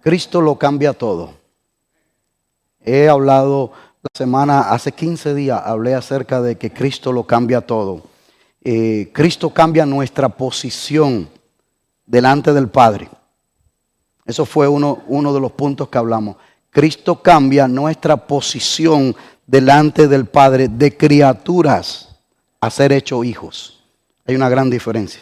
Cristo lo cambia todo. He hablado hace 15 días, hablé acerca de que Cristo lo cambia todo. Cristo cambia nuestra posición delante del Padre. Eso fue uno de los puntos que hablamos. Cristo cambia nuestra posición delante del Padre, de criaturas a ser hechos hijos. Hay una gran diferencia.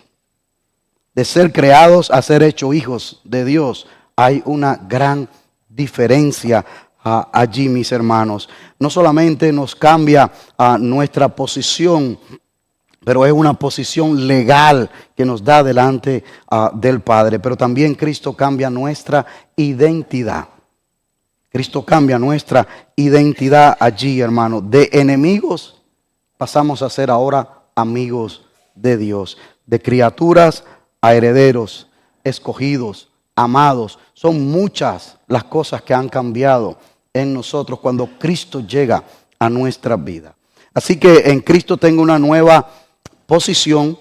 De ser creados a ser hechos hijos de Dios, hay una gran diferencia allí, mis hermanos. No solamente nos cambia nuestra posición, pero es una posición legal que nos da delante del Padre. Pero también Cristo cambia nuestra identidad. Cristo cambia nuestra identidad allí, hermano. De enemigos pasamos a ser ahora amigos de Dios. De criaturas a herederos, escogidos, amados. Son muchas las cosas que han cambiado en nosotros cuando Cristo llega a nuestra vida. Así que en Cristo tengo una nueva posición,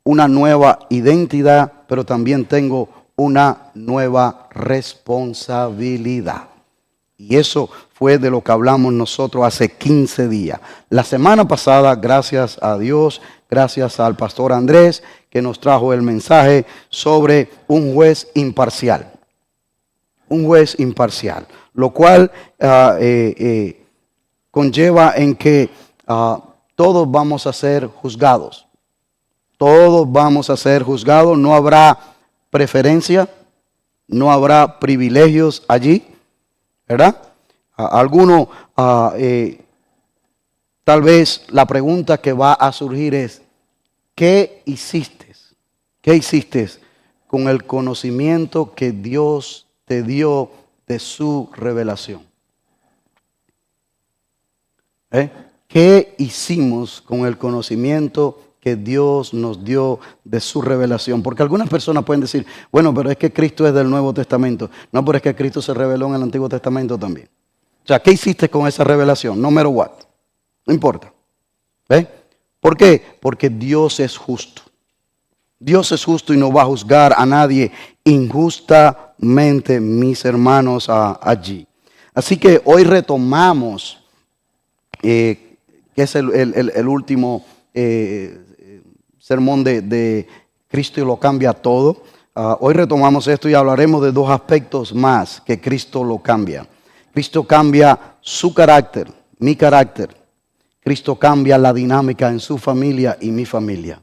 una nueva identidad, pero también tengo una nueva responsabilidad. Y eso fue de lo que hablamos nosotros hace 15 días. La semana pasada, gracias a Dios, gracias al pastor Andrés, que nos trajo el mensaje sobre un juez imparcial. Un juez imparcial, lo cual conlleva en que todos vamos a ser juzgados. Todos vamos a ser juzgados, no habrá preferencia, no habrá privilegios allí, ¿verdad? Alguno, tal vez la pregunta que va a surgir es, ¿qué hiciste? ¿Qué hiciste con el conocimiento que Dios te dio de su revelación? ¿Qué hicimos con el conocimiento que Dios nos dio de su revelación? Porque algunas personas pueden decir, bueno, pero es que Cristo es del Nuevo Testamento. No, pero es que Cristo se reveló en el Antiguo Testamento también. O sea, ¿qué hiciste con esa revelación? No matter what. No importa. ¿Por qué? Porque Dios es justo. Dios es justo y no va a juzgar a nadie injustamente, mis hermanos, allí. Así que hoy retomamos, que es el último sermón de Cristo y lo cambia todo. Hoy retomamos esto y hablaremos de dos aspectos más que Cristo lo cambia. Cristo cambia su carácter, mi carácter. Cristo cambia la dinámica en su familia y mi familia.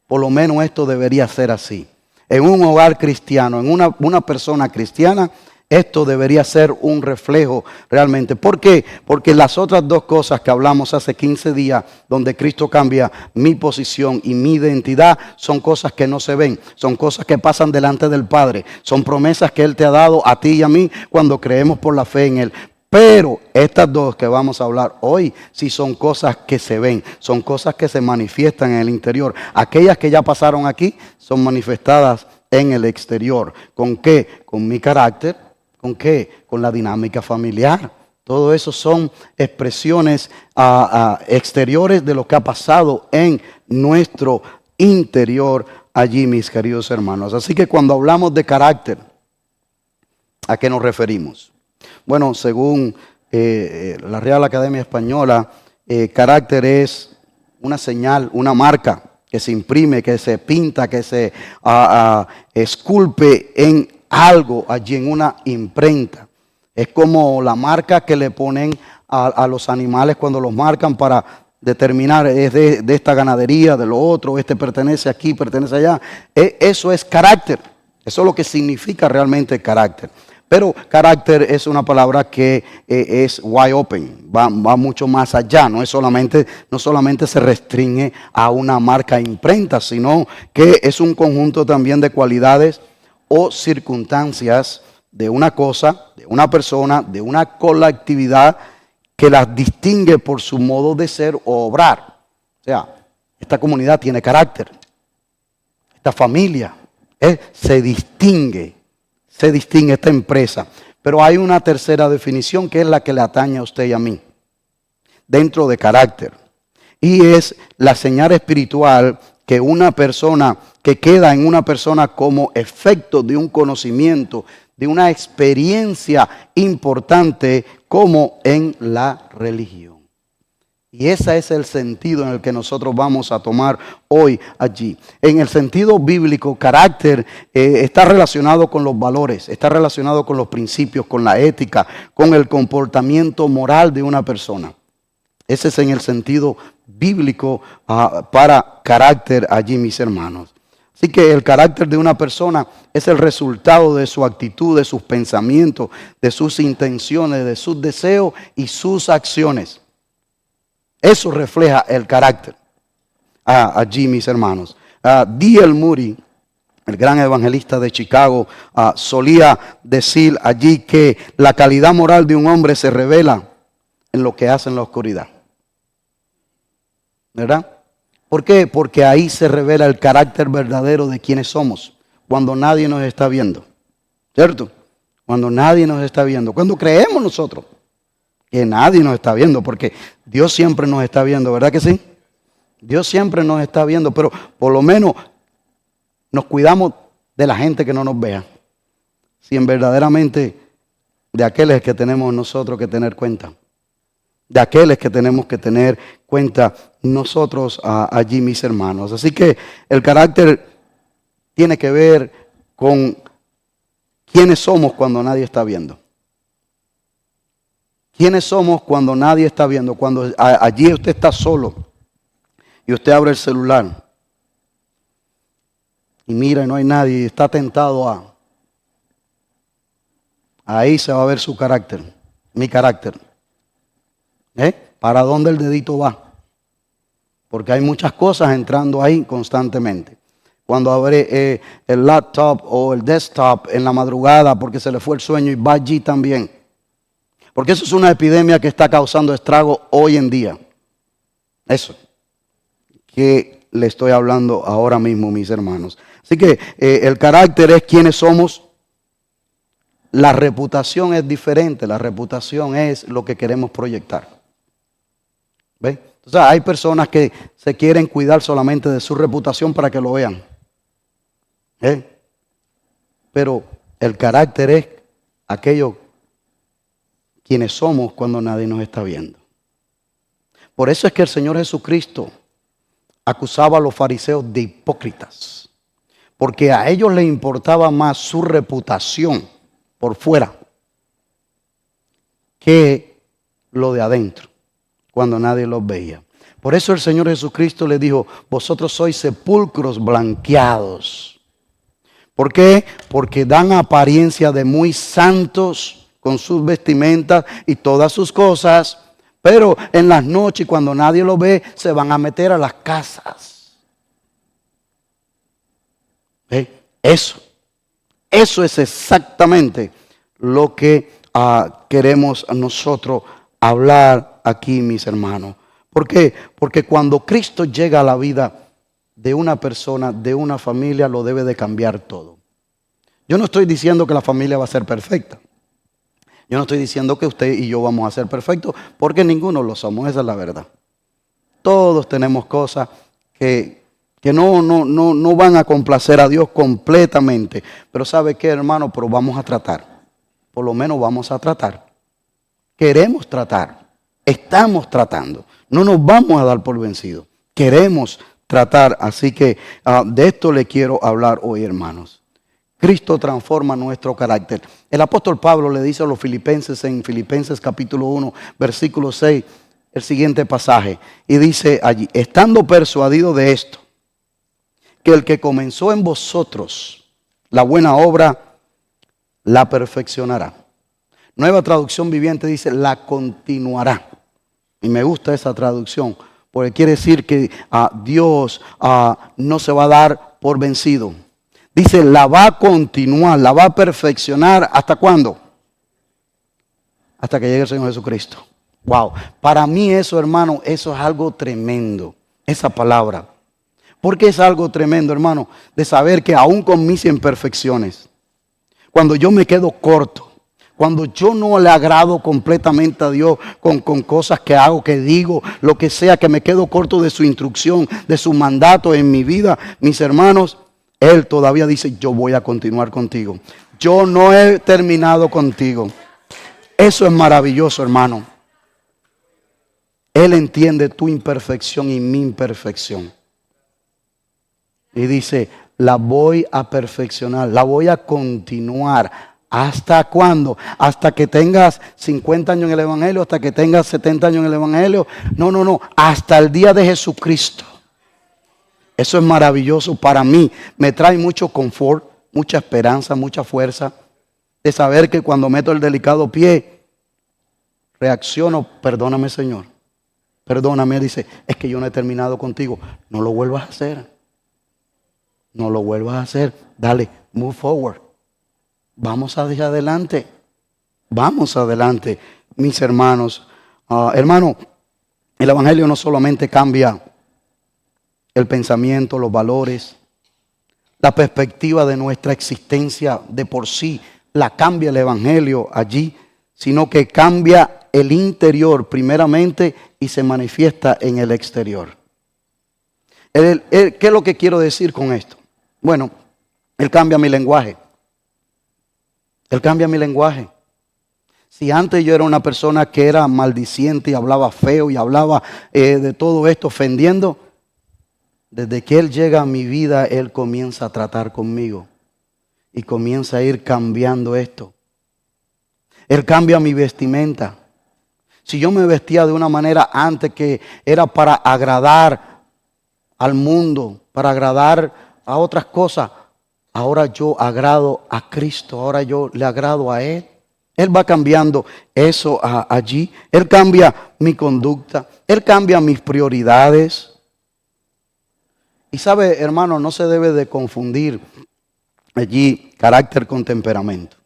Por lo menos esto debería ser así. En un hogar cristiano, en una persona cristiana, esto debería ser un reflejo realmente. ¿Por qué? Porque las otras dos cosas que hablamos hace 15 días, donde Cristo cambia mi posición y mi identidad, son cosas que no se ven, son cosas que pasan delante del Padre, son promesas que Él te ha dado a ti y a mí cuando creemos por la fe en Él. Pero estas dos que vamos a hablar hoy sí son cosas que se ven, son cosas que se manifiestan en el interior. Aquellas que ya pasaron aquí son manifestadas en el exterior. ¿Con qué? Con mi carácter. ¿Con qué? Con la dinámica familiar. Todo eso son expresiones exteriores de lo que ha pasado en nuestro interior allí, mis queridos hermanos. Así que cuando hablamos de carácter, ¿a qué nos referimos? Bueno, según la Real Academia Española, carácter es una señal, una marca que se imprime, que se pinta, que se esculpe en algo allí, en una imprenta. Es como la marca que le ponen a los animales cuando los marcan para determinar, es de esta ganadería, de lo otro, este pertenece aquí, pertenece allá. Eso es carácter. Eso es lo que significa realmente carácter. Pero carácter es una palabra que es wide open, va mucho más allá. No solamente se restringe a una marca imprenta, sino que es un conjunto también de cualidades o circunstancias de una cosa, de una persona, de una colectividad que las distingue por su modo de ser o obrar. O sea, esta comunidad tiene carácter. Esta familia se distingue esta empresa. Pero hay una tercera definición que es la que le atañe a usted y a mí, dentro de carácter. Y es la señal espiritual que una persona, que queda en una persona como efecto de un conocimiento de una experiencia importante como en la religión. Y ese es el sentido en el que nosotros vamos a tomar hoy allí. En el sentido bíblico, carácter está relacionado con los valores, está relacionado con los principios, con la ética, con el comportamiento moral de una persona. Ese es en el sentido bíblico para carácter allí, mis hermanos. Así que el carácter de una persona es el resultado de su actitud, de sus pensamientos, de sus intenciones, de sus deseos y sus acciones. Eso refleja el carácter allí, mis hermanos. D.L. Moody, el gran evangelista de Chicago, solía decir allí que la calidad moral de un hombre se revela en lo que hace en la oscuridad. ¿Verdad? ¿Por qué? Porque ahí se revela el carácter verdadero de quienes somos, cuando nadie nos está viendo. ¿Cierto? Cuando nadie nos está viendo. Cuando creemos nosotros que nadie nos está viendo, porque Dios siempre nos está viendo, ¿verdad que sí? Dios siempre nos está viendo, pero por lo menos nos cuidamos de la gente que no nos vea. Si en verdaderamente de aquellos que tenemos nosotros que tener cuenta. De aquellos que tenemos que tener cuenta nosotros allí, mis hermanos. Así que el carácter tiene que ver con quiénes somos cuando nadie está viendo. ¿Quiénes somos cuando nadie está viendo? Cuando allí usted está solo y usted abre el celular y mira y no hay nadie y está tentado ahí se va a ver su carácter, mi carácter. ¿Para dónde el dedito va? Porque hay muchas cosas entrando ahí constantemente. Cuando abre el laptop o el desktop en la madrugada porque se le fue el sueño y va allí también. Porque eso es una epidemia que está causando estrago hoy en día. Eso que le estoy hablando ahora mismo, mis hermanos. Así que el carácter es quiénes somos. La reputación es diferente. La reputación es lo que queremos proyectar. ¿Ves? Entonces hay personas que se quieren cuidar solamente de su reputación para que lo vean. Pero el carácter es aquello quienes somos cuando nadie nos está viendo. Por eso es que el Señor Jesucristo acusaba a los fariseos de hipócritas, porque a ellos les importaba más su reputación por fuera que lo de adentro, cuando nadie los veía. Por eso el Señor Jesucristo les dijo: vosotros sois sepulcros blanqueados. ¿Por qué? Porque dan apariencia de muy santos con sus vestimentas y todas sus cosas, pero en las noches cuando nadie los ve se van a meter a las casas. Eso es exactamente lo que queremos nosotros hablar aquí, mis hermanos. ¿Por qué? Porque cuando Cristo llega a la vida de una persona, de una familia, lo debe de cambiar todo. Yo no estoy diciendo que la familia va a ser perfecta. Yo no estoy diciendo que usted y yo vamos a ser perfectos, porque ninguno lo somos, esa es la verdad. Todos tenemos cosas que no van a complacer a Dios completamente. Pero ¿sabe qué, hermano? Pero vamos a tratar. Por lo menos vamos a tratar. Queremos tratar. Estamos tratando. No nos vamos a dar por vencidos. Queremos tratar. Así que de esto le quiero hablar hoy, hermanos. Cristo transforma nuestro carácter. El apóstol Pablo le dice a los filipenses en Filipenses capítulo 1, versículo 6, el siguiente pasaje. Y dice allí: estando persuadido de esto, que el que comenzó en vosotros la buena obra, la perfeccionará. Nueva Traducción Viviente dice: la continuará. Y me gusta esa traducción, porque quiere decir que Dios no se va a dar por vencido. Dice, la va a continuar, la va a perfeccionar. ¿Hasta cuándo? Hasta que llegue el Señor Jesucristo. Wow. Para mí eso, hermano, eso es algo tremendo. Esa palabra. ¿Por qué es algo tremendo, hermano? De saber que aún con mis imperfecciones, cuando yo me quedo corto, cuando yo no le agrado completamente a Dios con cosas que hago, que digo, lo que sea, que me quedo corto de su instrucción, de su mandato en mi vida, mis hermanos, Él todavía dice: yo voy a continuar contigo. yo no he terminado contigo. Eso es maravilloso, hermano. Él entiende tu imperfección y mi imperfección. Y dice, la voy a perfeccionar, la voy a continuar. ¿Hasta cuándo? Hasta que tengas 50 años en el Evangelio, hasta que tengas 70 años en el Evangelio. No. Hasta el día de Jesucristo. Eso es maravilloso para mí. Me trae mucho confort, mucha esperanza, mucha fuerza. De saber que cuando meto el delicado pie, reacciono, perdóname Señor. Perdóname, dice, es que yo no he terminado contigo. No lo vuelvas a hacer. No lo vuelvas a hacer. Dale, move forward. Vamos hacia adelante. Vamos adelante, mis hermanos. Hermano, el Evangelio no solamente cambia el pensamiento, los valores, la perspectiva de nuestra existencia de por sí, la cambia el Evangelio allí, sino que cambia el interior primeramente y se manifiesta en el exterior. ¿Qué es lo que quiero decir con esto? Bueno, Él cambia mi lenguaje. Él cambia mi lenguaje. Si antes yo era una persona que era maldiciente y hablaba feo y hablaba de todo esto ofendiendo, desde que Él llega a mi vida, Él comienza a tratar conmigo y comienza a ir cambiando esto. Él cambia mi vestimenta. Si yo me vestía de una manera antes que era para agradar al mundo, para agradar a otras cosas, ahora yo agrado a Cristo, ahora yo le agrado a Él. Él va cambiando eso allí. Él cambia mi conducta. Él cambia mis prioridades. Y sabe, hermano, no se debe de confundir allí carácter con temperamento.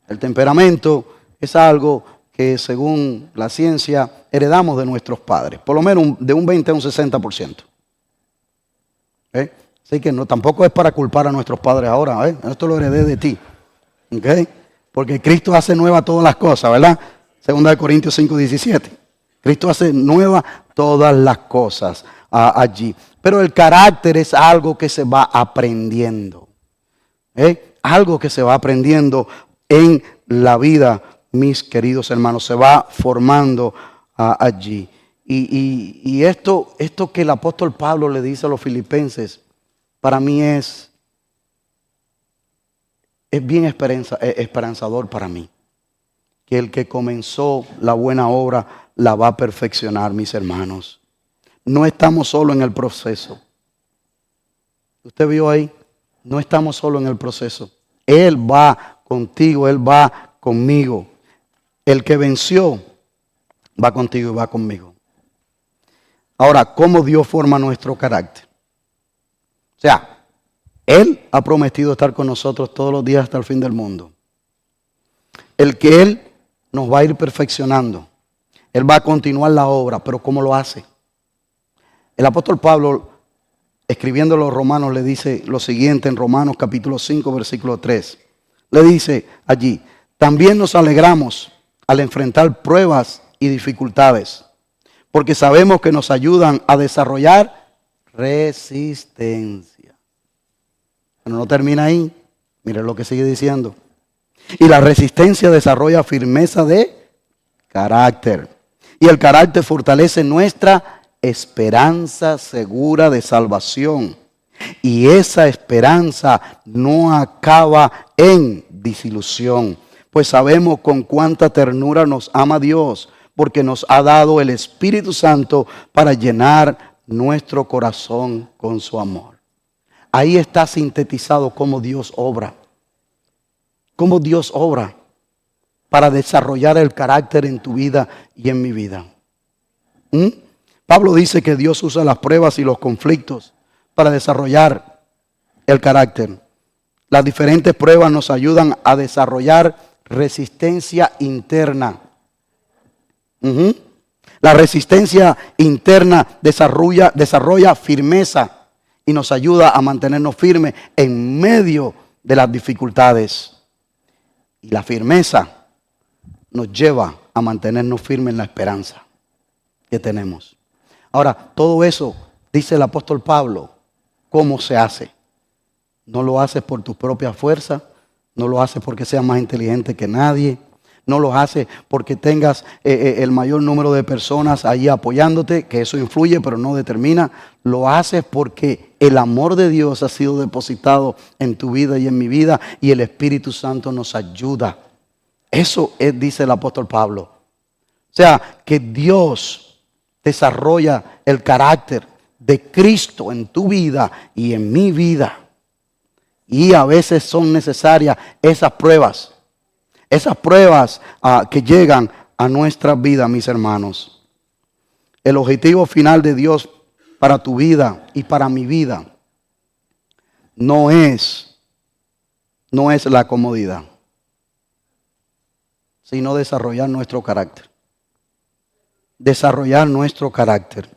El temperamento es algo que según la ciencia heredamos de nuestros padres. Por lo menos de un 20 a un 60%. Así que no, tampoco es para culpar a nuestros padres ahora. Esto lo heredé de ti. Porque Cristo hace nueva todas las cosas, ¿verdad? Segunda de Corintios 5, 17. Cristo hace nueva todas las cosas allí. Pero el carácter es algo que se va aprendiendo. Algo que se va aprendiendo en la vida, mis queridos hermanos. Se va formando allí. Y esto que el apóstol Pablo le dice a los filipenses, para mí es bien esperanzador para mí. Que el que comenzó la buena obra la va a perfeccionar, mis hermanos. No estamos solo en el proceso. ¿Usted vio ahí? No estamos solo en el proceso. Él va contigo, Él va conmigo. El que venció va contigo y va conmigo. Ahora, ¿cómo Dios forma nuestro carácter? O sea, Él ha prometido estar con nosotros todos los días hasta el fin del mundo. El que Él nos va a ir perfeccionando. Él va a continuar la obra, pero ¿cómo lo hace? El apóstol Pablo, escribiendo a los romanos, le dice lo siguiente en Romanos capítulo 5, versículo 3. Le dice allí, también nos alegramos al enfrentar pruebas y dificultades, porque sabemos que nos ayudan a desarrollar resistencia. Pero no termina ahí. Mire lo que sigue diciendo. Y la resistencia desarrolla firmeza de carácter. Y el carácter fortalece nuestra esperanza segura de salvación. Y esa esperanza no acaba en desilusión. Pues sabemos con cuánta ternura nos ama Dios, porque nos ha dado el Espíritu Santo para llenar nuestro corazón con su amor. Ahí está sintetizado cómo Dios obra. Cómo Dios obra para desarrollar el carácter en tu vida y en mi vida. Pablo dice que Dios usa las pruebas y los conflictos para desarrollar el carácter. Las diferentes pruebas nos ayudan a desarrollar resistencia interna. La resistencia interna desarrolla firmeza y nos ayuda a mantenernos firmes en medio de las dificultades. Y la firmeza nos lleva a mantenernos firmes en la esperanza que tenemos. Ahora, todo eso, dice el apóstol Pablo, ¿cómo se hace? No lo haces por tu propia fuerza, No lo haces porque seas más inteligente que nadie. No lo haces porque tengas el mayor número de personas ahí apoyándote, que eso influye, pero no determina. Lo haces porque el amor de Dios ha sido depositado en tu vida y en mi vida, y el Espíritu Santo nos ayuda. Eso es, dice el apóstol Pablo. O sea, que Dios desarrolla el carácter de Cristo en tu vida y en mi vida. Y a veces son necesarias esas pruebas. Esas pruebas que llegan a nuestras vidas, mis hermanos. El objetivo final de Dios para tu vida y para mi vida no es la comodidad, sino desarrollar nuestro carácter. Desarrollar nuestro carácter.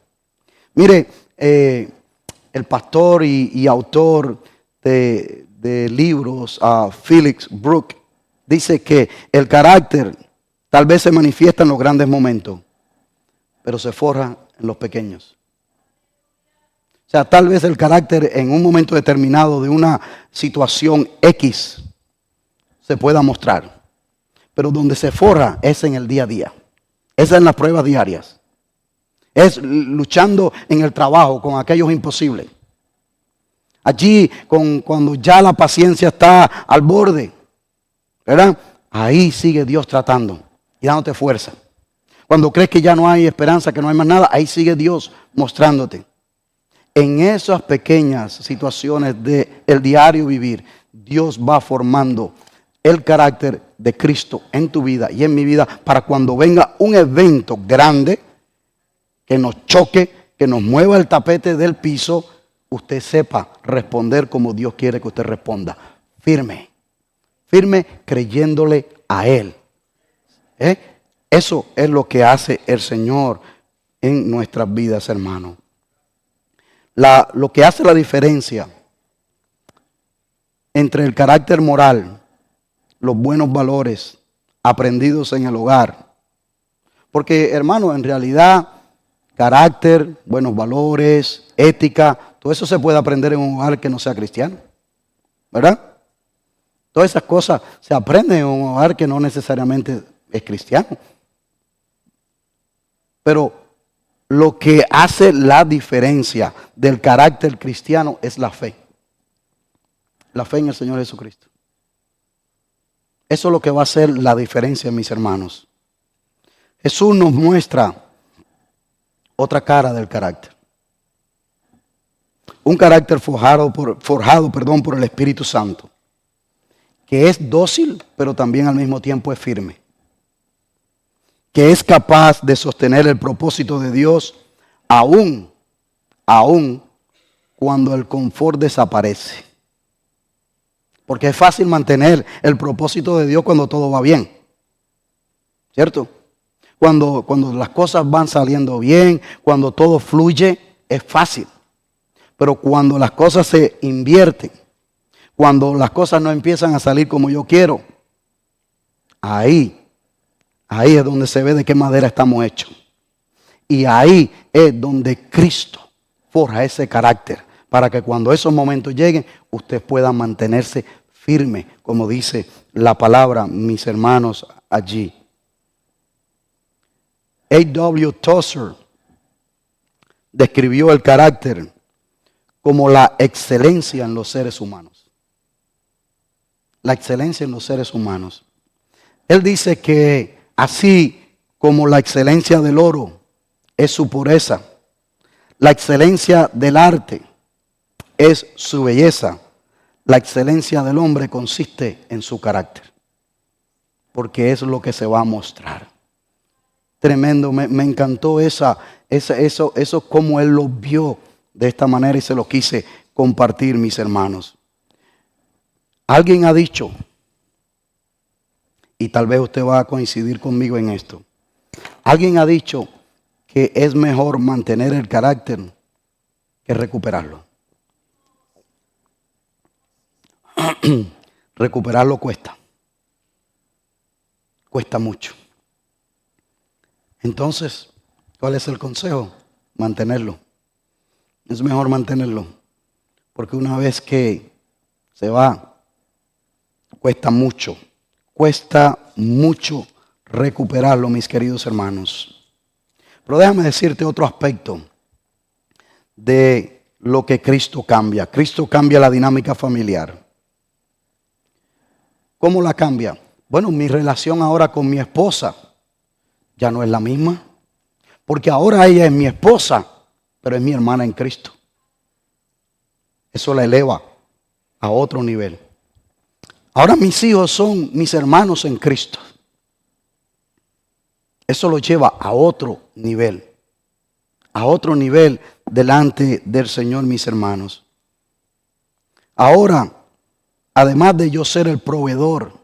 Mire, el pastor y autor de libros, Felix Brooks, dice que el carácter tal vez se manifiesta en los grandes momentos, pero se forja en los pequeños. O sea, tal vez el carácter en un momento determinado de una situación X se pueda mostrar, pero donde se forja es en el día a día, es en las pruebas diarias, es luchando en el trabajo con aquellos imposibles. Allí, cuando ya la paciencia está al borde, ¿verdad? Ahí sigue Dios tratando y dándote fuerza. Cuando crees que ya no hay esperanza, que no hay más nada, ahí sigue Dios mostrándote. En esas pequeñas situaciones del diario vivir, Dios va formando el carácter de Cristo en tu vida y en mi vida, para cuando venga un evento grande que nos choque, que nos mueva el tapete del piso, usted sepa responder como Dios quiere que usted responda. Firme creyéndole a Él. Eso es lo que hace el Señor en nuestras vidas, hermanos. Lo que hace la diferencia entre el carácter moral, los buenos valores aprendidos en el hogar. Porque, hermano, en realidad, carácter, buenos valores, ética, todo eso se puede aprender en un hogar que no sea cristiano, ¿verdad? Todas esas cosas se aprenden en un hogar que no necesariamente es cristiano. Pero lo que hace la diferencia del carácter cristiano es la fe. La fe en el Señor Jesucristo. Eso es lo que va a hacer la diferencia, mis hermanos. Jesús nos muestra otra cara del carácter. Un carácter forjado por el Espíritu Santo, que es dócil, pero también al mismo tiempo es firme. Que es capaz de sostener el propósito de Dios aún cuando el confort desaparece. Porque es fácil mantener el propósito de Dios cuando todo va bien, ¿cierto? Cuando las cosas van saliendo bien, cuando todo fluye, es fácil. Pero cuando las cosas se invierten, cuando las cosas no empiezan a salir como yo quiero, ahí es donde se ve de qué madera estamos hechos. Y ahí es donde Cristo forja ese carácter, para que cuando esos momentos lleguen, usted pueda mantenerse firme, como dice la palabra, mis hermanos, allí. A.W. Tozer describió el carácter como la excelencia en los seres humanos. La excelencia en los seres humanos. Él dice que así como la excelencia del oro es su pureza, la excelencia del arte es su belleza, la excelencia del hombre consiste en su carácter, porque es lo que se va a mostrar. Tremendo, me encantó eso como él lo vio de esta manera y se lo quise compartir, mis hermanos. Alguien ha dicho, y tal vez usted va a coincidir conmigo en esto, alguien ha dicho que es mejor mantener el carácter que recuperarlo. Recuperarlo cuesta mucho. Entonces, ¿cuál es el consejo? Mantenerlo. Es mejor mantenerlo, porque una vez que se va, cuesta mucho recuperarlo, mis queridos hermanos. Pero déjame decirte otro aspecto de lo que Cristo cambia. Cristo cambia la dinámica familiar. ¿Cómo la cambia? Bueno, mi relación ahora con mi esposa ya no es la misma. Porque ahora ella es mi esposa, pero es mi hermana en Cristo. Eso la eleva a otro nivel. Ahora mis hijos son mis hermanos en Cristo. Eso lo lleva a otro nivel. A otro nivel delante del Señor, mis hermanos. Ahora, además de yo ser el proveedor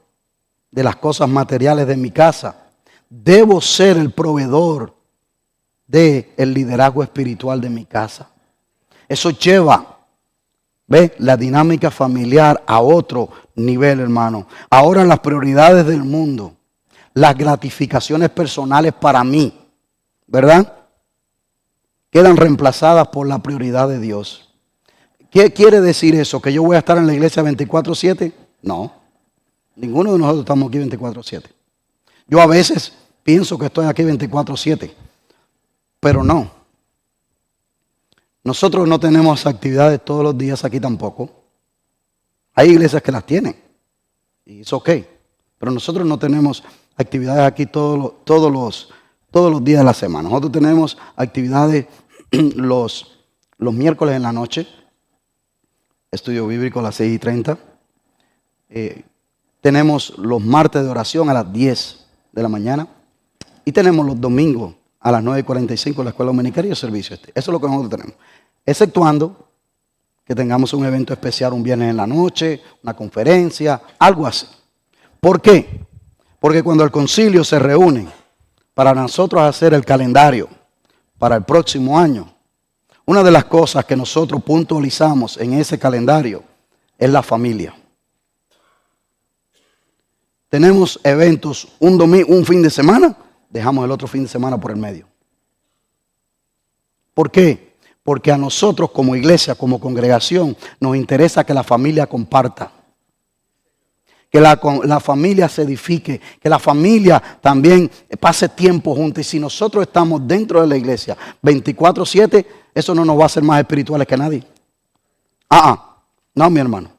de las cosas materiales de mi casa, debo ser el proveedor del liderazgo espiritual de mi casa. Eso lleva, la dinámica familiar a otro nivel, hermano. Ahora las prioridades del mundo, las gratificaciones personales para mí, ¿verdad?, quedan reemplazadas por la prioridad de Dios. ¿Qué quiere decir eso? ¿Que yo voy a estar en la iglesia 24/7? No. Ninguno de nosotros estamos aquí 24/7. Yo a veces pienso que estoy aquí 24/7, pero no. Nosotros no tenemos actividades todos los días aquí tampoco. Hay iglesias que las tienen y es ok, pero nosotros no tenemos actividades aquí todos los días de la semana. Nosotros tenemos actividades los miércoles en la noche, estudio bíblico a las 6:30. Tenemos los martes de oración a las 10 de la mañana. Y tenemos los domingos a las 9:45 la escuela dominical y el servicio. Eso es lo que nosotros tenemos. Exceptuando que tengamos un evento especial un viernes en la noche, una conferencia, algo así. ¿Por qué? Porque cuando el concilio se reúne para nosotros hacer el calendario para el próximo año, una de las cosas que nosotros puntualizamos en ese calendario es la familia. Tenemos eventos un fin de semana, dejamos el otro fin de semana por el medio. ¿Por qué? Porque a nosotros como iglesia, como congregación, nos interesa que la familia comparta. Que la familia se edifique, que la familia también pase tiempo juntos. Y si nosotros estamos dentro de la iglesia 24/7, eso no nos va a hacer más espirituales que nadie. No, mi hermano.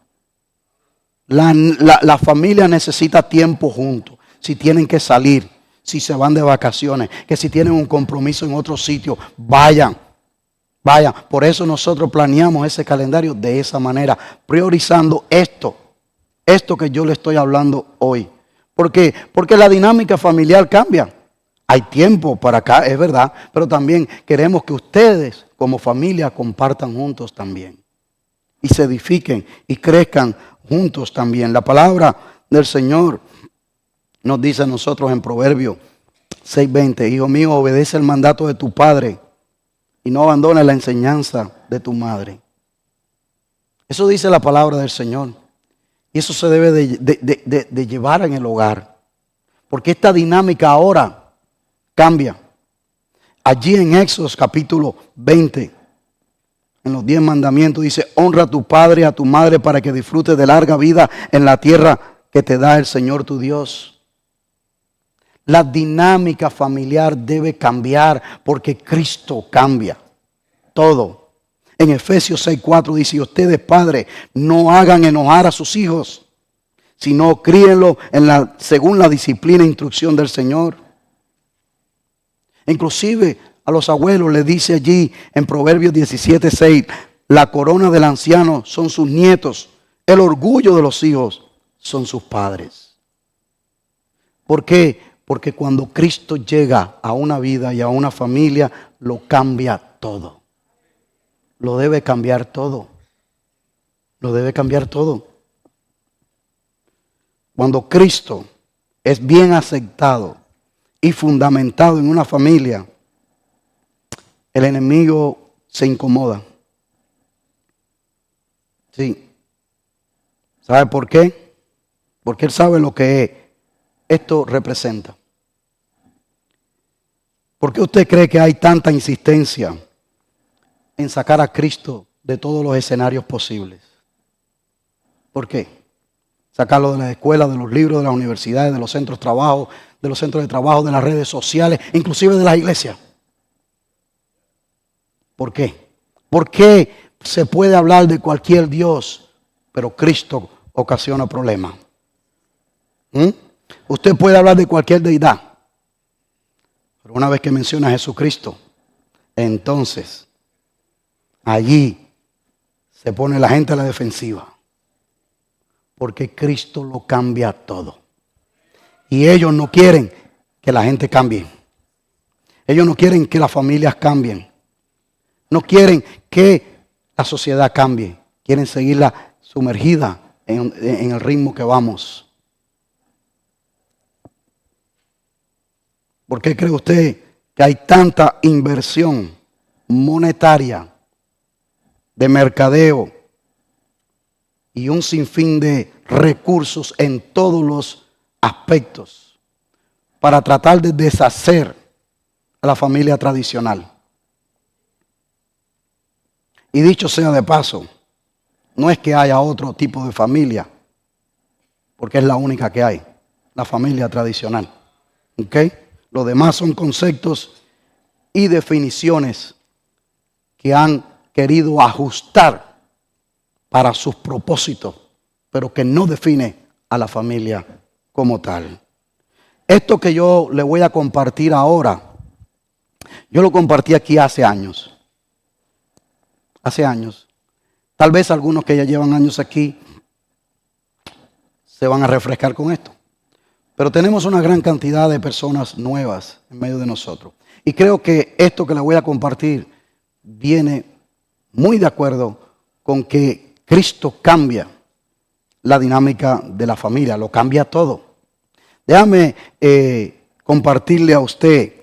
La familia necesita tiempo juntos. Si tienen que salir, si se van de vacaciones, que si tienen un compromiso en otro sitio, vayan. Por eso nosotros planeamos ese calendario de esa manera, priorizando esto que yo le estoy hablando hoy. ¿Por qué? Porque la dinámica familiar cambia. Hay tiempo para acá, es verdad, pero también queremos que ustedes como familia compartan juntos también. Y se edifiquen y crezcan juntos también. La palabra del Señor nos dice a nosotros en Proverbios 6:20, hijo mío, obedece el mandato de tu padre y no abandones la enseñanza de tu madre. Eso dice la palabra del Señor. Y eso se debe de llevar en el hogar. Porque esta dinámica ahora cambia. Allí en Éxodo capítulo 20, en los 10 mandamientos dice, honra a tu padre y a tu madre para que disfrutes de larga vida en la tierra que te da el Señor tu Dios. La dinámica familiar debe cambiar porque Cristo cambia todo. En Efesios 6:4 dice, y ustedes padres no hagan enojar a sus hijos, sino críenlo según la disciplina e instrucción del Señor. Inclusive a los abuelos les dice allí en Proverbios 17:6, la corona del anciano son sus nietos, el orgullo de los hijos son sus padres. ¿Por qué? Porque cuando Cristo llega a una vida y a una familia, lo cambia todo. Lo debe cambiar todo. Lo debe cambiar todo. Cuando Cristo es bien aceptado y fundamentado en una familia, el enemigo se incomoda. Sí. ¿Sabe por qué? Porque él sabe lo que esto representa. ¿Por qué usted cree que hay tanta insistencia en sacar a Cristo de todos los escenarios posibles? ¿Por qué? sacarlo de las escuelas, de los libros, de las universidades, de los centros de trabajo, de las redes sociales, inclusive de las iglesias. ¿Por qué? ¿Por qué se puede hablar de cualquier Dios, pero Cristo ocasiona problemas? Usted puede hablar de cualquier deidad, pero una vez que menciona a Jesucristo, entonces allí se pone la gente a la defensiva, porque Cristo lo cambia todo. Y ellos no quieren que la gente cambie. Ellos no quieren que las familias cambien. No quieren que la sociedad cambie. Quieren seguirla sumergida en el ritmo que vamos. ¿Por qué cree usted que hay tanta inversión monetaria, de mercadeo y un sinfín de recursos en todos los aspectos para tratar de deshacer a la familia tradicional? Y dicho sea de paso, no es que haya otro tipo de familia, porque es la única que hay, la familia tradicional. ¿Ok? Lo demás son conceptos y definiciones que han querido ajustar para sus propósitos, pero que no define a la familia como tal. Esto que yo le voy a compartir ahora, yo lo compartí aquí hace años. Hace años. Tal vez algunos que ya llevan años aquí se van a refrescar con esto. Pero tenemos una gran cantidad de personas nuevas en medio de nosotros. Y creo que esto que le voy a compartir viene muy de acuerdo con que Cristo cambia la dinámica de la familia, lo cambia todo. Déjame compartirle a usted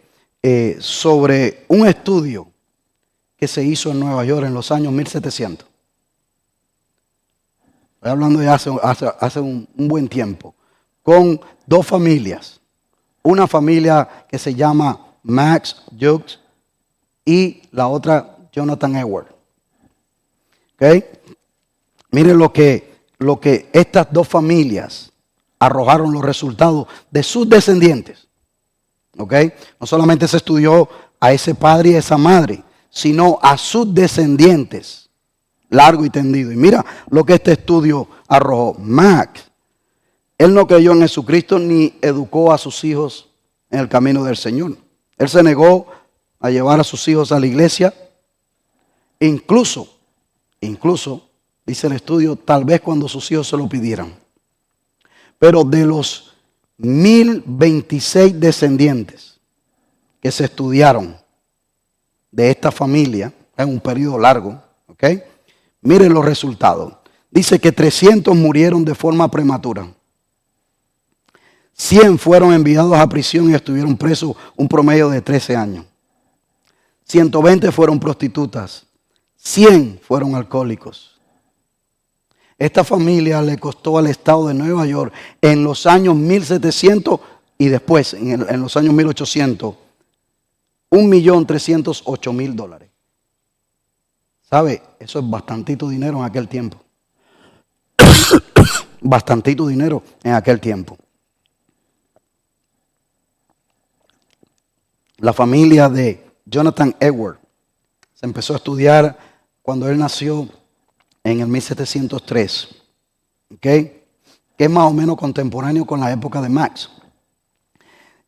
sobre un estudio que se hizo en Nueva York en los años 1700. Estoy hablando de hace un buen tiempo. Con dos familias. Una familia que se llama Max Jukes y la otra Jonathan Edwards. ¿Okay? Miren lo que estas dos familias arrojaron los resultados de sus descendientes. ¿Okay? No solamente se estudió a ese padre y a esa madre, sino a sus descendientes, largo y tendido. Y mira lo que este estudio arrojó. Max, él no creyó en Jesucristo ni educó a sus hijos en el camino del Señor. Él se negó a llevar a sus hijos a la iglesia. Incluso, dice el estudio, tal vez cuando sus hijos se lo pidieran. Pero de los 1026 descendientes que se estudiaron de esta familia en un periodo largo, ¿ok? Miren los resultados. Dice que 300 murieron de forma prematura. 100 fueron enviados a prisión y estuvieron presos un promedio de 13 años. 120 fueron prostitutas. 100 fueron alcohólicos. Esta familia le costó al estado de Nueva York en los años 1700 y después en los años 1800 $1,308,000. ¿Sabe? Eso es bastantito dinero en aquel tiempo. Bastantito dinero en aquel tiempo. La familia de Jonathan Edwards se empezó a estudiar cuando él nació en el 1703. ¿Okay? Que es más o menos contemporáneo con la época de Max.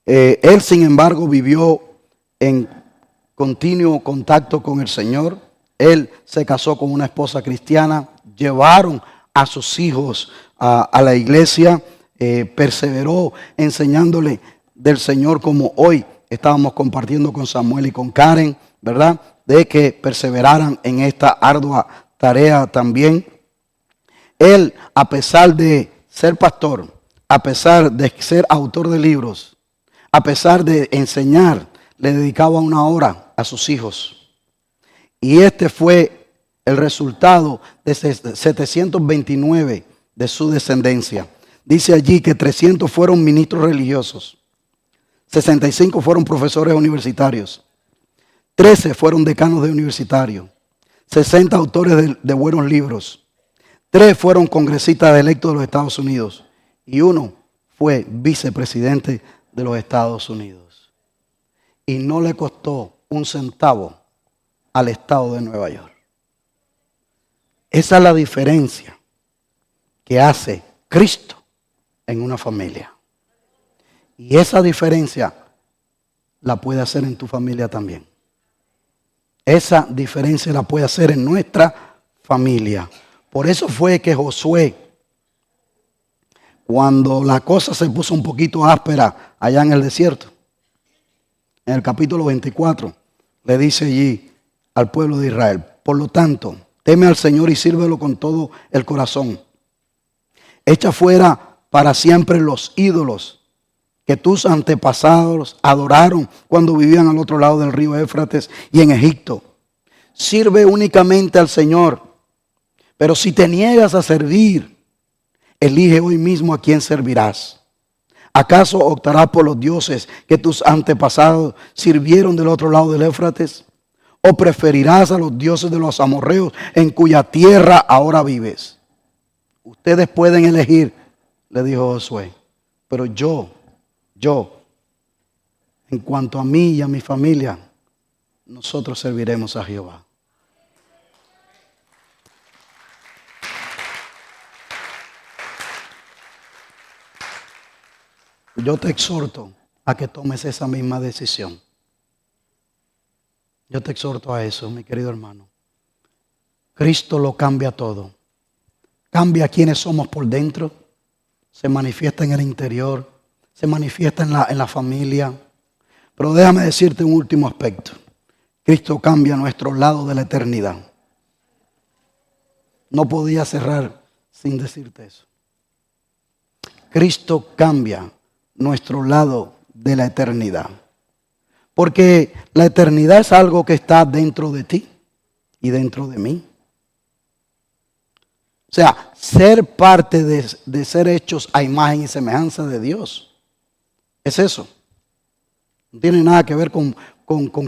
Él, sin embargo, vivió en continuo contacto con el Señor. Él se casó con una esposa cristiana. Llevaron a sus hijos a la iglesia. Perseveró enseñándole del Señor, como hoy estábamos compartiendo con Samuel y con Karen, ¿verdad? De que perseveraran en esta ardua tarea también. Él, a pesar de ser pastor, a pesar de ser autor de libros, a pesar de enseñar, le dedicaba una hora a sus hijos. Y este fue el resultado de 729 de su descendencia. Dice allí que 300 fueron ministros religiosos. 65 fueron profesores universitarios. 13 fueron decanos de universitarios. 60 autores de buenos libros. 3 fueron congresistas electos de los Estados Unidos y 1 fue vicepresidente de los Estados Unidos. Y no le costó un centavo al estado de Nueva York. Esa es la diferencia que hace Cristo en una familia. Y esa diferencia la puede hacer en tu familia también. Esa diferencia la puede hacer en nuestra familia. Por eso fue que Josué, cuando la cosa se puso un poquito áspera allá en el desierto, en el capítulo 24, le dice allí al pueblo de Israel: por lo tanto, teme al Señor y sírvelo con todo el corazón. Echa fuera para siempre los ídolos que tus antepasados adoraron cuando vivían al otro lado del río Éufrates y en Egipto. Sirve únicamente al Señor. Pero si te niegas a servir, elige hoy mismo a quién servirás. ¿Acaso optarás por los dioses que tus antepasados sirvieron del otro lado del Éufrates? ¿O preferirás a los dioses de los amorreos en cuya tierra ahora vives? Ustedes pueden elegir, le dijo Josué, pero yo, en cuanto a mí y a mi familia, nosotros serviremos a Jehová. Yo te exhorto a que tomes esa misma decisión. Yo te exhorto a eso, mi querido hermano. Cristo lo cambia todo. Cambia quiénes somos por dentro, se manifiesta en el interior, se manifiesta en la familia. Pero déjame decirte un último aspecto. Cristo cambia nuestro lado de la eternidad. No podía cerrar sin decirte eso. Cristo cambia nuestro lado de la eternidad. Porque la eternidad es algo que está dentro de ti y dentro de mí. O sea, ser parte de ser hechos a imagen y semejanza de Dios. Es eso. No tiene nada que ver con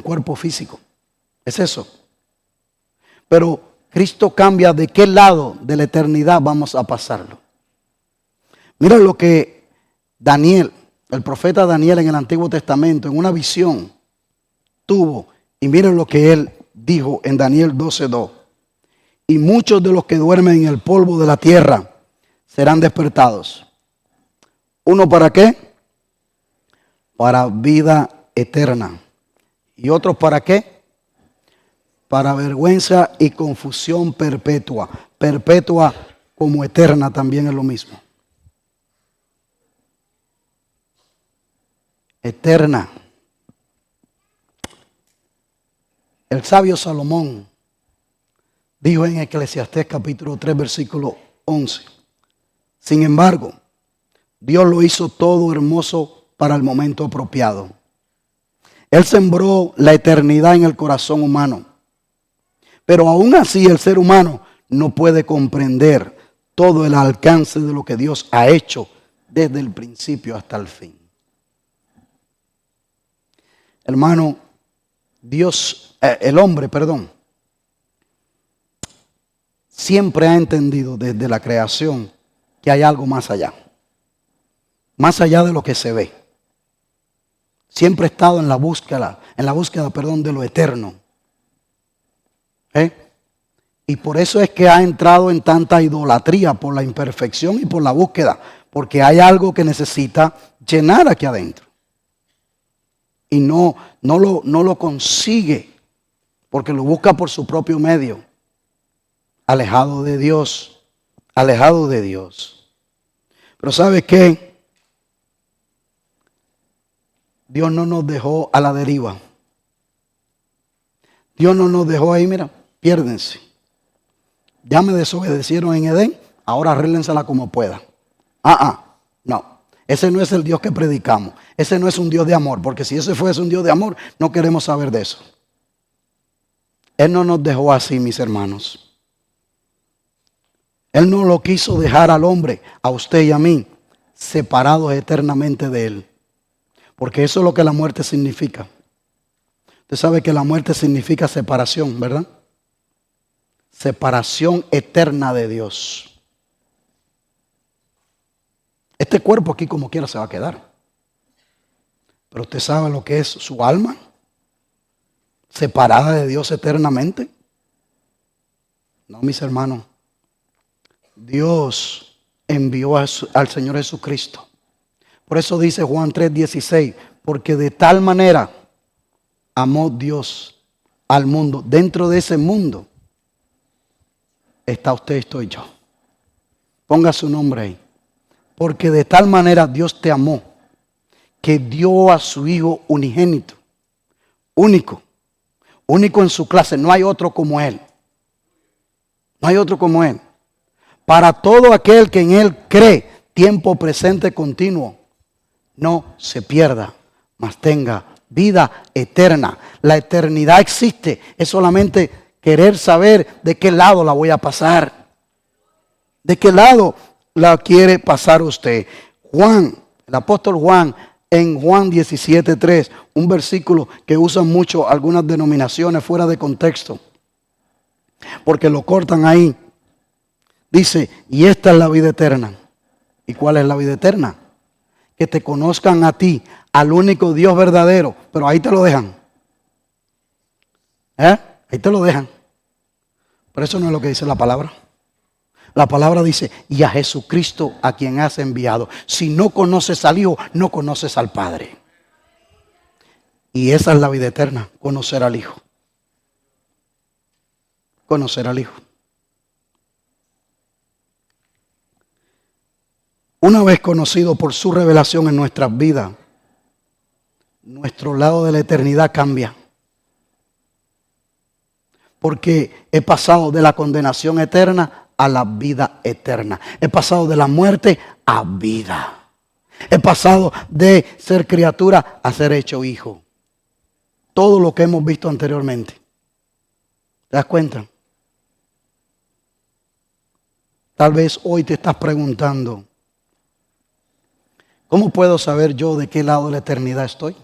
cuerpo físico. Es eso. Pero Cristo cambia de qué lado de la eternidad vamos a pasarlo. Mira lo que Daniel, el profeta Daniel en el Antiguo Testamento, en una visión tuvo. Y miren lo que él dijo en Daniel 12:2. Y muchos de los que duermen en el polvo de la tierra serán despertados. ¿Uno para qué? Para vida eterna. ¿Y otros para qué? Para vergüenza y confusión perpetua. Perpetua como eterna también es lo mismo. Eterna. El sabio Salomón dijo en Eclesiastés capítulo 3 versículo 11. Sin embargo, Dios lo hizo todo hermoso para el momento apropiado. Él sembró la eternidad en el corazón humano. Pero aún así el ser humano no puede comprender todo el alcance de lo que Dios ha hecho desde el principio hasta el fin. Hermano, el hombre, siempre ha entendido desde la creación que hay algo más allá de lo que se ve. Siempre ha estado en la búsqueda, de lo eterno. Y por eso es que ha entrado en tanta idolatría, por la imperfección y por la búsqueda, porque hay algo que necesita llenar aquí adentro. Y no lo consigue, porque lo busca por su propio medio, alejado de Dios. Pero ¿sabe qué? Dios no nos dejó a la deriva. Dios no nos dejó ahí, mira, piérdense. Ya me desobedecieron en Edén, ahora arréglensela como puedan. No. Ese no es el Dios que predicamos. Ese no es un Dios de amor, porque si ese fuese un Dios de amor, no queremos saber de eso. Él no nos dejó así, mis hermanos. Él no lo quiso dejar al hombre, a usted y a mí, separados eternamente de Él. Porque eso es lo que la muerte significa. Usted sabe que la muerte significa separación, ¿verdad? Separación eterna de Dios. Este cuerpo aquí como quiera se va a quedar. Pero usted sabe lo que es su alma, separada de Dios eternamente. No, mis hermanos. Dios envió al Señor Jesucristo. Por eso dice Juan 3:16, porque de tal manera amó Dios al mundo. Dentro de ese mundo está usted, estoy yo. Ponga su nombre ahí. Porque de tal manera Dios te amó, que dio a su Hijo unigénito, único en su clase. No hay otro como Él. No hay otro como Él. Para todo aquel que en Él cree, tiempo presente continuo, no se pierda, mas tenga vida eterna. La eternidad existe, es solamente querer saber de qué lado la voy a pasar. ¿De qué lado la quiere pasar usted? Juan, el apóstol Juan, en Juan 17:3, un versículo que usan mucho algunas denominaciones fuera de contexto, porque lo cortan ahí. Dice, y esta es la vida eterna. ¿Y cuál es la vida eterna? Que te conozcan a ti, al único Dios verdadero. Pero ahí te lo dejan. Ahí te lo dejan. Pero eso no es lo que dice la palabra. La palabra dice, y a Jesucristo a quien has enviado. Si no conoces al Hijo, no conoces al Padre. Y esa es la vida eterna, conocer al Hijo. Conocer al Hijo. Una vez conocido por su revelación en nuestras vidas, nuestro lado de la eternidad cambia. Porque he pasado de la condenación eterna a la vida eterna. He pasado de la muerte a vida. He pasado de ser criatura a ser hecho hijo. Todo lo que hemos visto anteriormente. ¿Te das cuenta? Tal vez hoy te estás preguntando, ¿cómo puedo saber yo de qué lado de la eternidad estoy?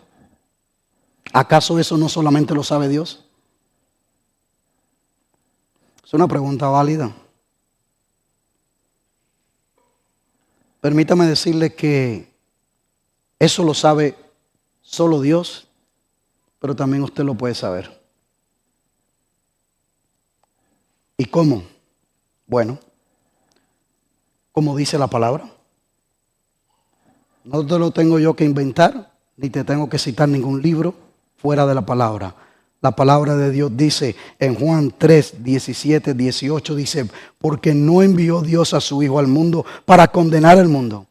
¿Acaso eso no solamente lo sabe Dios? Es una pregunta válida. Permítame decirle que eso lo sabe solo Dios, pero también usted lo puede saber. ¿Y cómo? Bueno, como dice la palabra. No te lo tengo yo que inventar, ni te tengo que citar ningún libro fuera de la palabra. La palabra de Dios dice en Juan 3, 17, 18, dice, porque no envió Dios a su Hijo al mundo para condenar al mundo,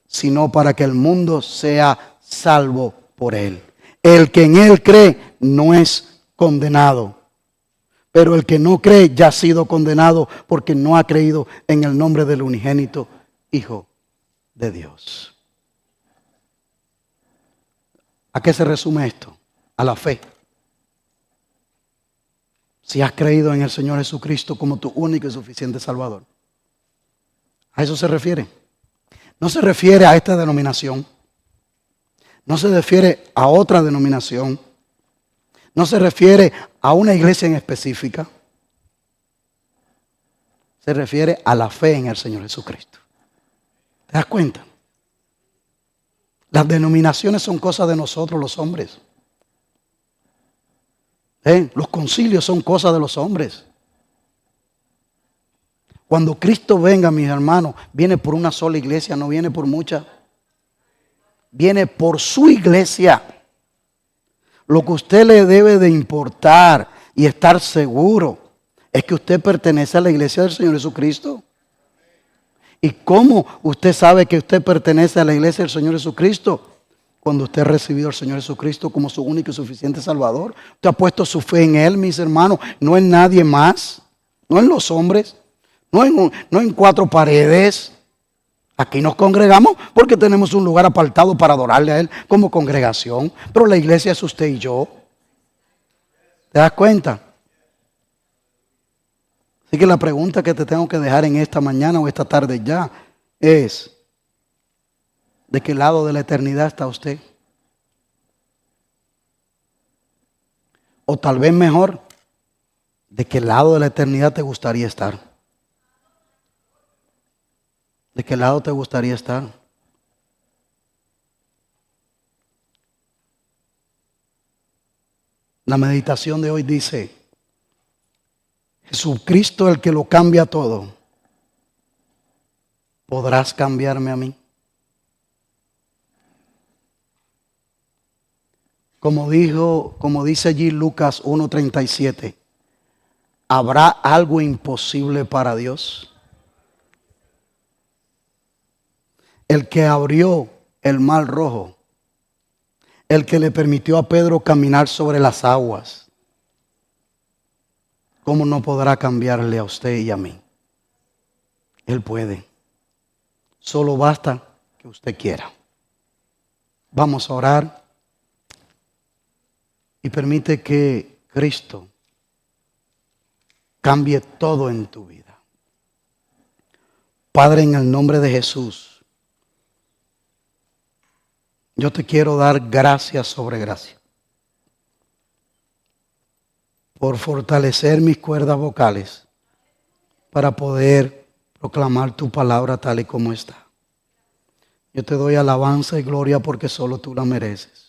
sino para que el mundo sea salvo por él. El que en él cree no es condenado, pero el que no cree ya ha sido condenado porque no ha creído en el nombre del unigénito Hijo de Dios. ¿A qué se resume esto? A la fe. Si has creído en el Señor Jesucristo como tu único y suficiente Salvador. A eso se refiere. No se refiere a esta denominación. No se refiere a otra denominación. No se refiere a una iglesia en específica. Se refiere a la fe en el Señor Jesucristo. ¿Te das cuenta? Las denominaciones son cosas de nosotros los hombres. Los concilios son cosas de los hombres. Cuando Cristo venga, mis hermanos, viene por una sola iglesia, no viene por muchas. Viene por su iglesia. Lo que usted le debe de importar y estar seguro es que usted pertenece a la iglesia del Señor Jesucristo. ¿Y cómo usted sabe que usted pertenece a la iglesia del Señor Jesucristo? Cuando usted ha recibido al Señor Jesucristo como su único y suficiente Salvador. Usted ha puesto su fe en Él, mis hermanos, no en nadie más, no en los hombres, no en cuatro paredes. Aquí nos congregamos porque tenemos un lugar apartado para adorarle a Él como congregación, pero la iglesia es usted y yo. ¿Te das cuenta? Así que la pregunta que te tengo que dejar en esta mañana o esta tarde ya es, ¿de qué lado de la eternidad está usted? O tal vez mejor, ¿de qué lado de la eternidad te gustaría estar? ¿De qué lado te gustaría estar? La meditación de hoy dice, Jesucristo el que lo cambia todo, ¿podrás cambiarme a mí? Como dice allí Lucas 1:37, ¿habrá algo imposible para Dios? El que abrió el mar rojo, el que le permitió a Pedro caminar sobre las aguas, ¿cómo no podrá cambiarle a usted y a mí? Él puede. Solo basta que usted quiera. Vamos a orar y permite que Cristo cambie todo en tu vida. Padre, en el nombre de Jesús, yo te quiero dar gracias sobre gracia por fortalecer mis cuerdas vocales para poder proclamar tu palabra tal y como está. Yo te doy alabanza y gloria porque solo tú la mereces.